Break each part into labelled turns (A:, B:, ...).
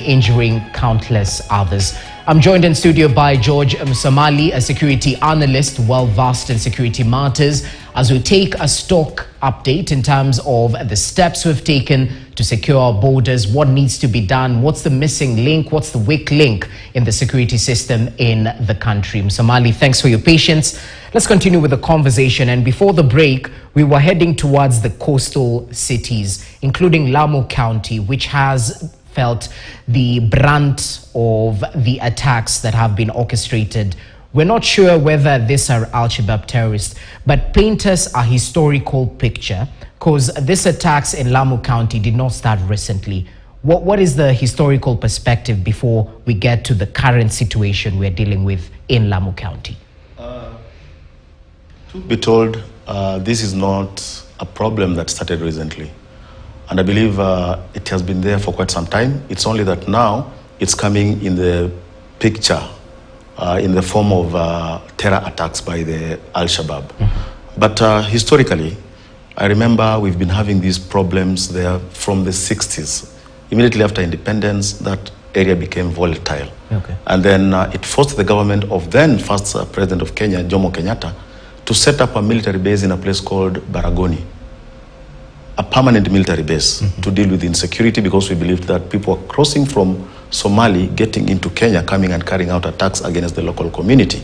A: injuring countless others. I'm joined in studio by George Msamali, a security analyst well-versed in security matters, as we take a stock update in terms of the steps we've taken to secure our borders, what needs to be done, what's the missing link, what's the weak link in the security system in the country. Msamali, thanks for your patience. Let's continue with the conversation. And before the break, we were heading towards the coastal cities, including Lamu County, which has felt the brunt of the attacks that have been orchestrated. We're not sure whether these are Al-Shabaab terrorists, but paint us a historical picture, because these attacks in Lamu County did not start recently. What is the historical perspective before we get to the current situation we're dealing with in Lamu County?
B: To be told, this is not a problem that started recently. And I believe it has been there for quite some time. It's only that now it's coming in the picture in the form of terror attacks by the Al-Shabaab. But historically, I remember we've been having these problems there from the 60s. Immediately after independence, that area became volatile. Okay. And then it forced the government of then first President of Kenya, Jomo Kenyatta, to set up a military base in a place called Baragoni, a permanent military base to deal with insecurity, because we believed that people were crossing from Somali, getting into Kenya, coming and carrying out attacks against the local community.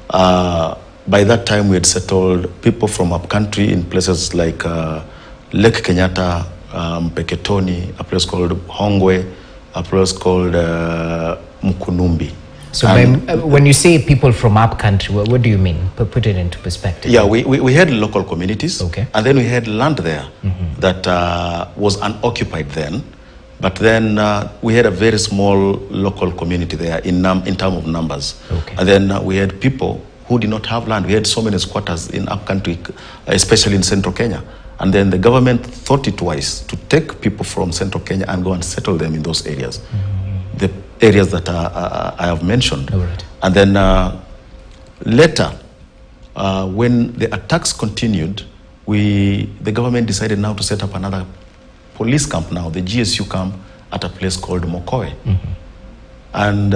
B: By that time, we had settled people from upcountry in places like Lake Kenyatta, Mpeketoni, a place called Hongwe, a place called Mukunumbi.
A: So when you say people from upcountry, what do you mean? Put it into perspective.
B: Yeah, we had local communities,
A: okay,
B: and then we had land there that was unoccupied then. But then we had a very small local community there in terms of numbers. Okay. And then we had people who did not have land. We had so many squatters in upcountry, especially in central Kenya. And then the government thought it wise to take people from central Kenya and go and settle them in those areas. The areas that I have mentioned. Right. And then later, when the attacks continued, the government decided now to set up another police camp now, the GSU camp, at a place called Mokowe. And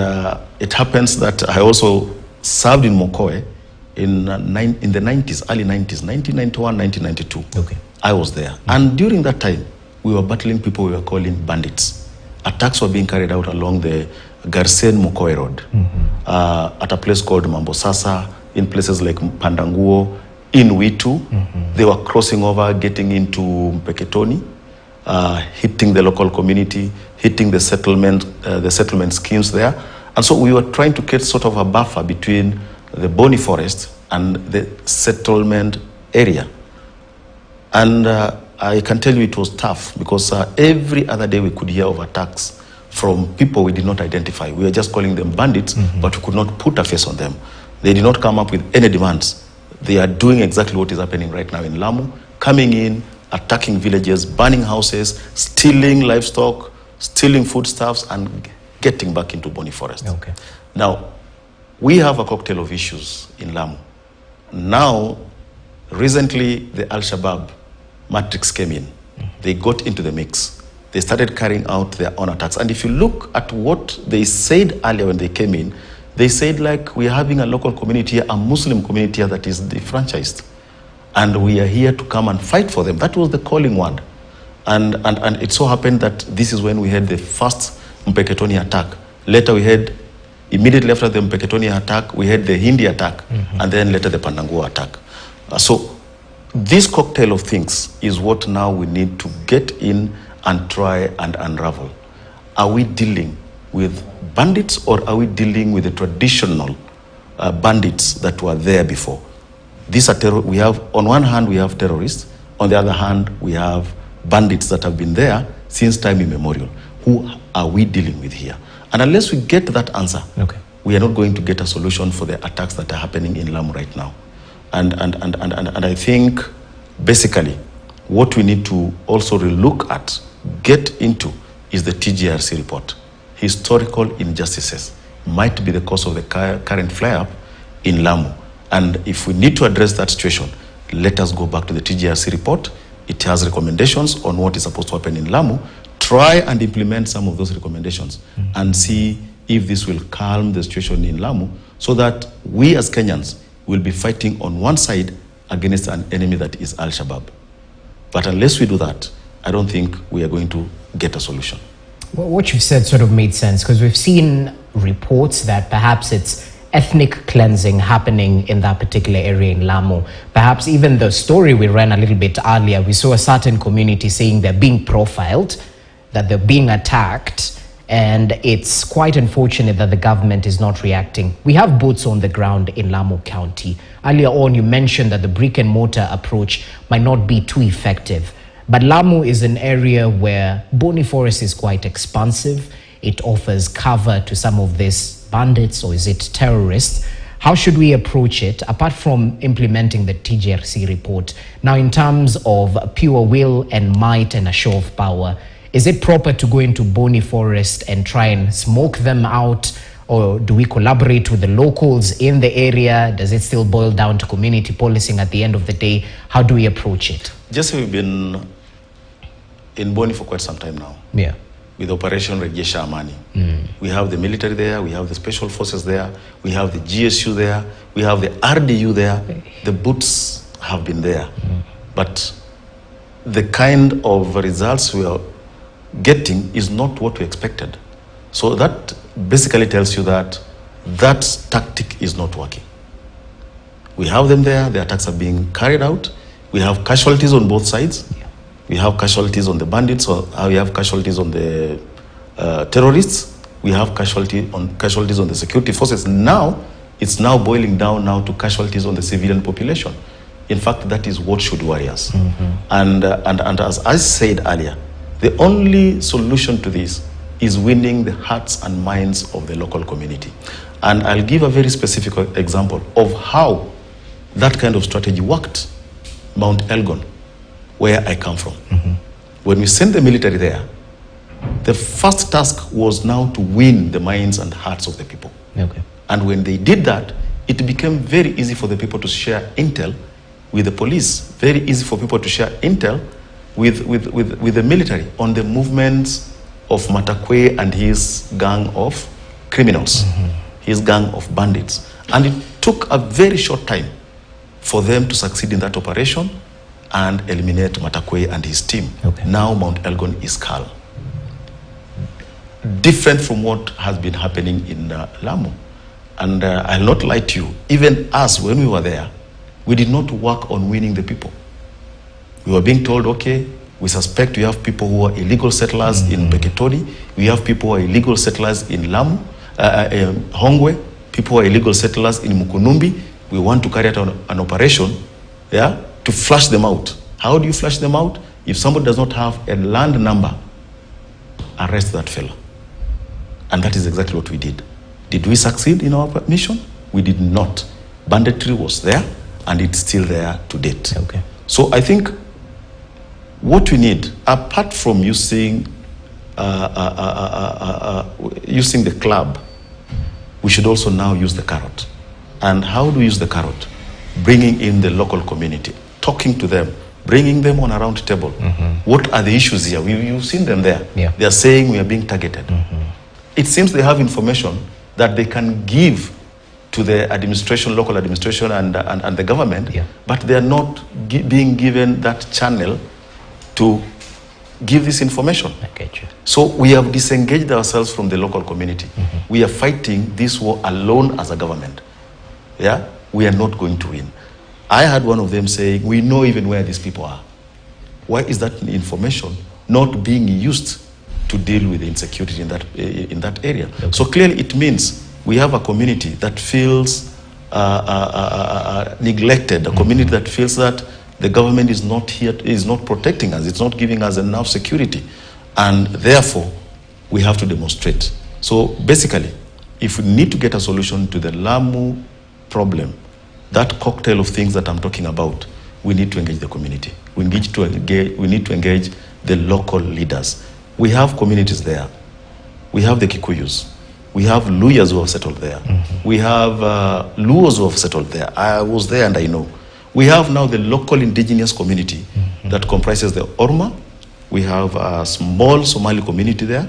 B: it happens that I also served in Mokowe in the 90s, early 90s, 1991, 1992. Okay. I was there. And during that time, we were battling people we were calling bandits. Attacks were being carried out along the Garsen-Mokowe Road, at a place called Mombasa, in places like Pandanguo, in Witu. They were crossing over, getting into Mpeketoni, hitting the local community, hitting the settlement schemes there. And so we were trying to get sort of a buffer between the Boni Forest and the settlement area. And I can tell you it was tough, because every other day we could hear of attacks from people we did not identify. We were just calling them bandits, but we could not put a face on them. They did not come up with any demands. They are doing exactly what is happening right now in Lamu, coming in, attacking villages, burning houses, stealing livestock, stealing foodstuffs, and getting back into Boni Forest. Okay. Now, we have a cocktail of issues in Lamu. Now, recently, the Al-Shabaab matrix came in. They got into the mix. They started carrying out their own attacks. And if you look at what they said earlier when they came in, they said, like, we are having a local community here, a Muslim community here that is defranchised. And we are here to come and fight for them. That was the calling word. And it so happened that this is when we had the first Mpeketoni attack. Later we had, immediately after the Mpeketoni attack, we had the Hindi attack, and then later the Pandanguo attack. So this cocktail of things is what now we need to get in and try and unravel. Are we dealing with bandits, or are we dealing with the traditional bandits that were there before? These are we have, on one hand, we have terrorists. On the other hand, we have bandits that have been there since time immemorial. Who are we dealing with here? And unless we get that answer, we are not going to get a solution for the attacks that are happening in Lamu right now. And I think, basically, what we need to also relook at, get into, is the TGRC report. Historical injustices might be the cause of the current flare-up in Lamu. And if we need to address that situation, let us go back to the TGRC report. It has recommendations on what is supposed to happen in Lamu try and implement some of those recommendations and see if this will calm the situation in Lamu, so that we as Kenyans will be fighting on one side against an enemy that is Al-Shabaab. But unless we do that, I don't think we are going to get a solution.
A: Well, what you've said sort of made sense, because we've seen reports that perhaps it's ethnic cleansing happening in that particular area in Lamu. Perhaps even the story we ran a little bit earlier, we saw a certain community saying they're being profiled, that they're being attacked, and it's quite unfortunate that the government is not reacting. We have boots on the ground in Lamu County. Earlier on, you mentioned that the brick and mortar approach might not be too effective. But Lamu is an area where Boni Forest is quite expansive. It offers cover to some of these bandits, or is it terrorists? How should we approach it, apart from implementing the TJRC report? Now, in terms of pure will and might and a show of power, is it proper to go into Boni Forest and try and smoke them out? Or do we collaborate with the locals in the area? Does it still boil down to community policing at the end of the day? How do we approach it?
B: Just we've been in Boni for quite some time now.
A: Yeah.
B: With Operation Rejesha Amani. We have the military there, we have the special forces there, we have the GSU there, we have the RDU there. The boots have been there. But the kind of results we are getting is not what we expected. So that basically tells you that that tactic is not working. We have them there, the attacks are being carried out, we have casualties on both sides. We have casualties on the bandits, or we have casualties on the terrorists. We have casualties on the security forces. Now, it's now boiling down now to casualties on the civilian population. In fact, that is what should worry us. And as I said earlier, the only solution to this is winning the hearts and minds of the local community. And I'll give a very specific example of how that kind of strategy worked. Mount Elgon, where I come from. When we sent the military there, the first task was now to win the minds and hearts of the people.
A: Okay.
B: And when they did that, it became very easy for the people to share intel with the police, very easy for people to share intel with the military on the movements of Matakwe and his gang of criminals, his gang of bandits. And it took a very short time for them to succeed in that operation and eliminate Matakwe and his team.
A: Okay.
B: Now Mount Elgon is calm. Different from what has been happening in Lamu. And I'll not lie to you, even us, when we were there, we did not work on winning the people. We were being told, okay, we suspect we have people who are illegal settlers in Beketoni, we have people who are illegal settlers in Lamu, Hongwe, people who are illegal settlers in Mukunumbi. We want to carry out an operation, yeah, to flush them out. How do you flush them out? If somebody does not have a land number, arrest that fellow. And that is exactly what we did. Did we succeed in our mission? We did not. Banditry was there, and it's still there to date.
A: Okay.
B: So I think what we need, apart from using the club, we should also now use the carrot. And how do we use the carrot? Bringing in the local community, talking to them, bringing them on a round table. What are the issues here? You've seen them there.
A: Yeah.
B: They are saying we are being targeted. It seems they have information that they can give to the administration, local administration and the government, but they are not being given that channel to give this information.
A: I get you.
B: So we have disengaged ourselves from the local community. We are fighting this war alone as a government. Yeah, we are not going to win. I had one of them saying, we know even where these people are. Why is that information not being used to deal with the insecurity in that area? Okay. So clearly it means we have a community that feels neglected, a community that feels that the government is not here, is not protecting us, it's not giving us enough security. And therefore, we have to demonstrate. So basically, if we need to get a solution to the Lamu problem, that cocktail of things that I'm talking about, we need to engage the community. We need to engage the local leaders. We have communities there. We have the Kikuyus. We have Luyas who have settled there. We have Luos who have settled there. I was there and I know. We have now the local indigenous community that comprises the Orma, We have a small Somali community there.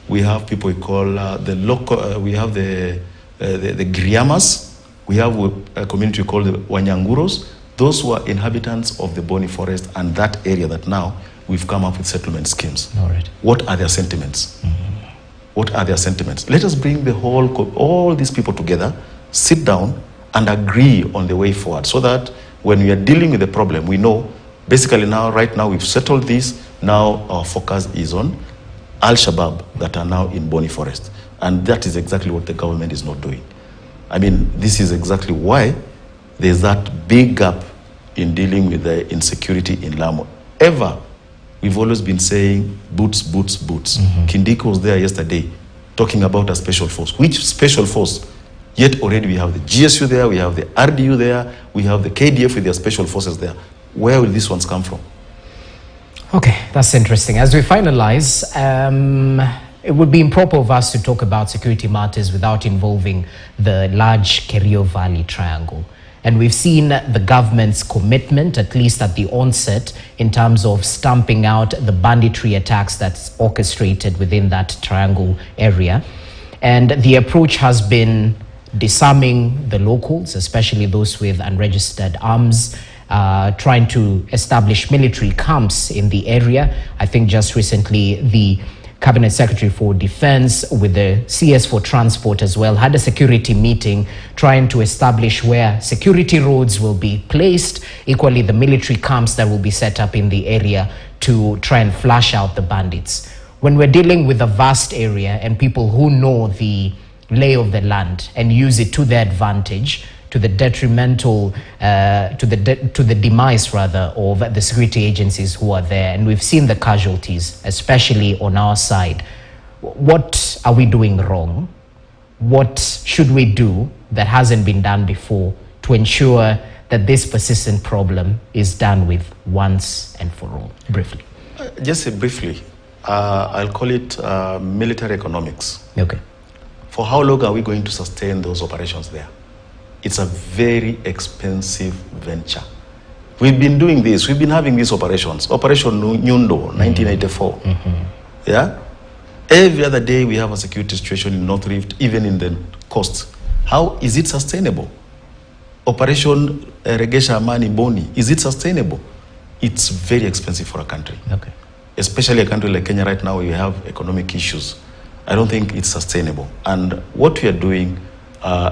B: We have people we call the local, we have the Griamas. We have a community we call the Wanyanguros. Those were inhabitants of the Boni Forest and that area that now we've come up with settlement schemes.
A: All right.
B: What are their sentiments? What are their sentiments? Let us bring the all these people together, sit down and agree on the way forward so that when we are dealing with the problem, we know basically now, right now we've settled this. Now our focus is on Al-Shabaab that are now in Boni Forest. And that is exactly what the government is not doing. I mean, this is exactly why there's that big gap in dealing with the insecurity in Lamu. We've always been saying boots, boots, boots. Kindiki was there yesterday talking about a special force. Which special force? Yet already we have the GSU there, we have the RDU there, we have the KDF with their special forces there. Where will these ones come from?
A: Okay, that's interesting. As we finalize, it would be improper of us to talk about security matters without involving the large Kerio Valley Triangle. And we've seen the government's commitment, at least at the onset, in terms of stamping out the banditry attacks that's orchestrated within that triangle area. And the approach has been disarming the locals, especially those with unregistered arms, trying to establish military camps in the area. I think just recently the Cabinet Secretary for Defense with the CS for Transport as well had a security meeting trying to establish where security roads will be placed, equally the military camps that will be set up in the area to try and flush out the bandits. When we're dealing with a vast area and people who know the lay of the land and use it to their advantage, to the detrimental, to the demise rather of the security agencies who are there, and we've seen the casualties, especially on our side. What are we doing wrong? What should we do that hasn't been done before to ensure that this persistent problem is done with once and for all? Briefly.
B: Just briefly, I'll call it military economics.
A: Okay.
B: For how long are we going to sustain those operations there? It's a very expensive venture. We've been doing this. We've been having these operations. Operation Nyundo, 1984. Yeah? Every other day we have a security situation in North Rift, even in the coast. How is it sustainable? Operation Regesha Amani Boni, is it sustainable? It's very expensive for a country.
A: Okay.
B: Especially a country like Kenya right now where we have economic issues. I don't think it's sustainable. And what we are doing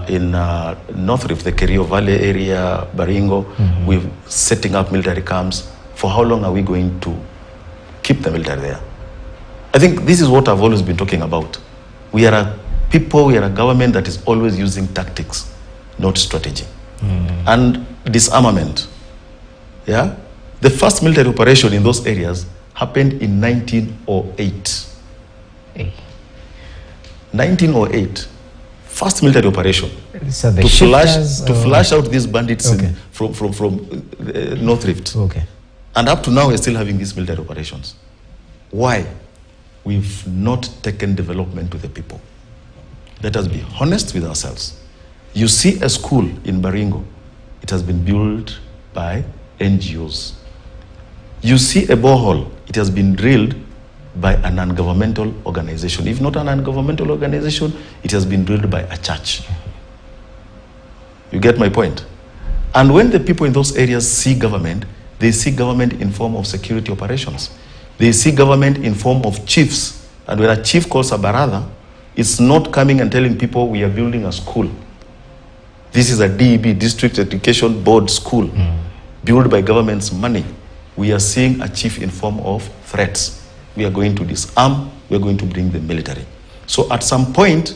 B: in North Rift, the Kerio Valley area, Baringo, we're setting up military camps. For how long are we going to keep the military there? I think this is what I've always been talking about. We are a people, we are a government that is always using tactics, not strategy. And disarmament. Yeah? The first military operation in those areas happened in 1908. 1908. First military operation.
A: So the
B: to flush out these bandits from North Rift.
A: Okay.
B: And up to now, we're still having these military operations. Why? We've not taken development to the people. Let us be honest with ourselves. You see a school in Baringo, it has been built by NGOs. You see a borehole, it has been drilled by a non-governmental organization. If not a non-governmental organization, it has been drilled by a church. You get my point? And when the people in those areas see government, they see government in form of security operations. They see government in form of chiefs. And when a chief calls a barada, it's not coming and telling people we are building a school. This is a DEB, District Education Board school, built by government's money. We are seeing a chief in form of threats. We are going to disarm, we are going to bring the military. So at some point,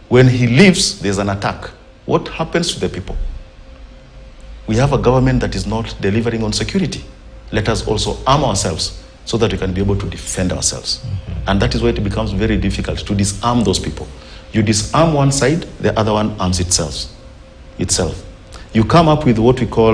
B: when he leaves, there's an attack. What happens to the people? We have a government that is not delivering on security. Let us also arm ourselves so that we can be able to defend ourselves. And that is why it becomes very difficult to disarm those people. You disarm one side, the other one arms itself. You come up with what we call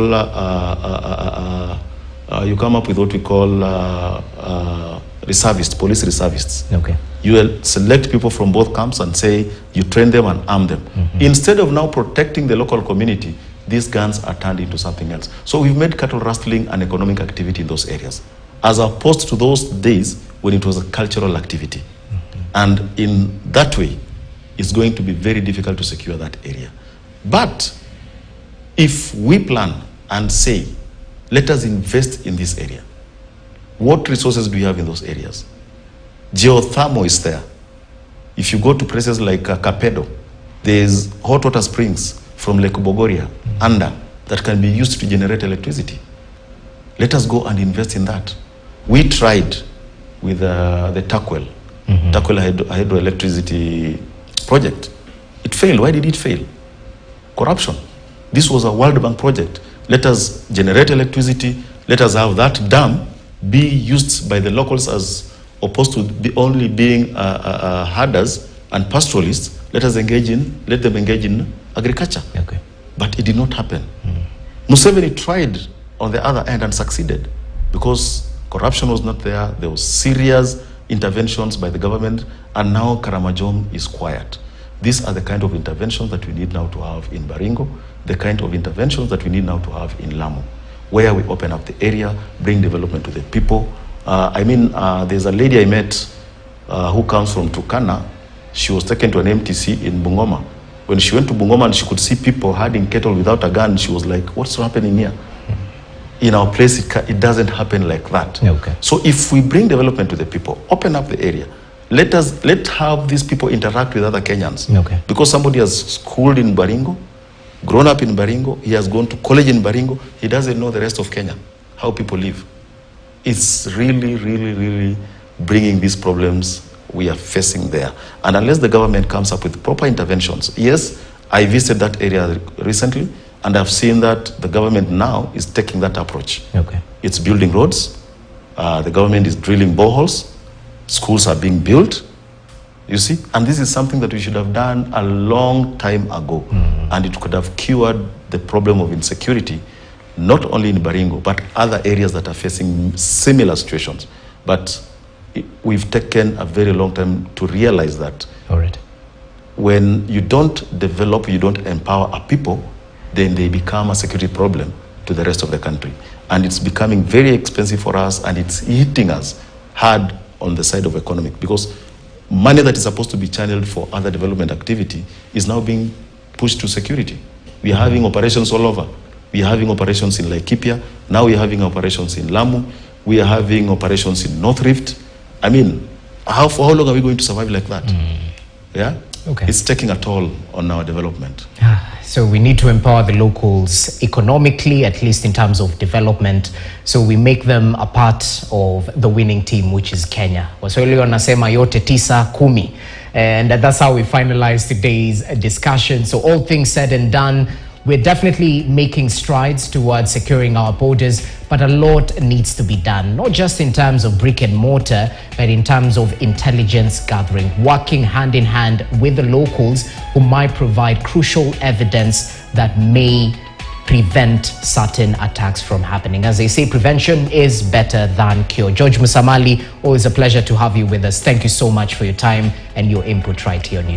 B: reservists, police reservists.
A: Okay.
B: You will select people from both camps and say you train them and arm them. Instead of now protecting the local community, these guns are turned into something else. So we've made cattle rustling an economic activity in those areas. as opposed to those days when it was a cultural activity. And in that way, it's going to be very difficult to secure that area. But if we plan and say, let us invest in this area, what resources do you have in those areas? Geothermal is there. If you go to places like Kapedo, there's hot water springs from Lake Bogoria under that can be used to generate electricity. Let us go and invest in that. We tried with the Takwel hydroelectricity project. It failed. Why did it fail? Corruption. This was a World Bank project. Let us generate electricity. Let us have that dam be used by the locals as opposed to only being herders and pastoralists. Let them engage in agriculture.
A: Okay.
B: But it did not happen. Museveni tried on the other end and succeeded because corruption was not there. There was serious interventions by the government, and now Karamajong is quiet. These are the kind of interventions that we need now to have in Baringo, the kind of interventions that we need now to have in Lamu, where we open up the area, bring development to the people. There's a lady I met who comes from Turkana. She was taken to an MTC in Bungoma. When she went to Bungoma and she could see people herding cattle without a gun, she was like, what's happening here? In our place, it doesn't happen like that.
A: Okay.
B: So if we bring development to the people, open up the area, let have these people interact with other Kenyans.
A: Okay.
B: Because somebody has schooled in Baringo, grown up in Baringo, he has gone to college in Baringo, he doesn't know the rest of Kenya, how people live. It's really, really, really bringing these problems we are facing there. And unless the government comes up with proper interventions, yes, I visited that area recently, and I've seen that the government now is taking that approach.
A: Okay.
B: It's building roads, the government is drilling boreholes, schools are being built, you see? And this is something that we should have done a long time ago. And it could have cured the problem of insecurity, not only in Baringo, but other areas that are facing similar situations. But we've taken a very long time to realize that.
A: All right.
B: When you don't develop, you don't empower a people, then they become a security problem to the rest of the country. And it's becoming very expensive for us, and it's hitting us hard on the side of economic, because money that is supposed to be channeled for other development activity is now being pushed to security. We are having operations all over. We are having operations in Laikipia. Now we are having operations in Lamu. We are having operations in North Rift. I mean, for how long are we going to survive like that? Yeah?
A: Okay.
B: It's taking a toll on our development.
A: So we need to empower the locals economically, at least in terms of development, so we make them a part of the winning team, which is Kenya. Waswahili wanasema yote tisa kumi. And that's how we finalize today's discussion. So all things said and done, we're definitely making strides towards securing our borders, but a lot needs to be done, not just in terms of brick and mortar, but in terms of intelligence gathering, working hand in hand with the locals who might provide crucial evidence that may prevent certain attacks from happening. As they say, prevention is better than cure. George Musamali, always a pleasure to have you with us. Thank you so much for your time and your input right here on YouTube.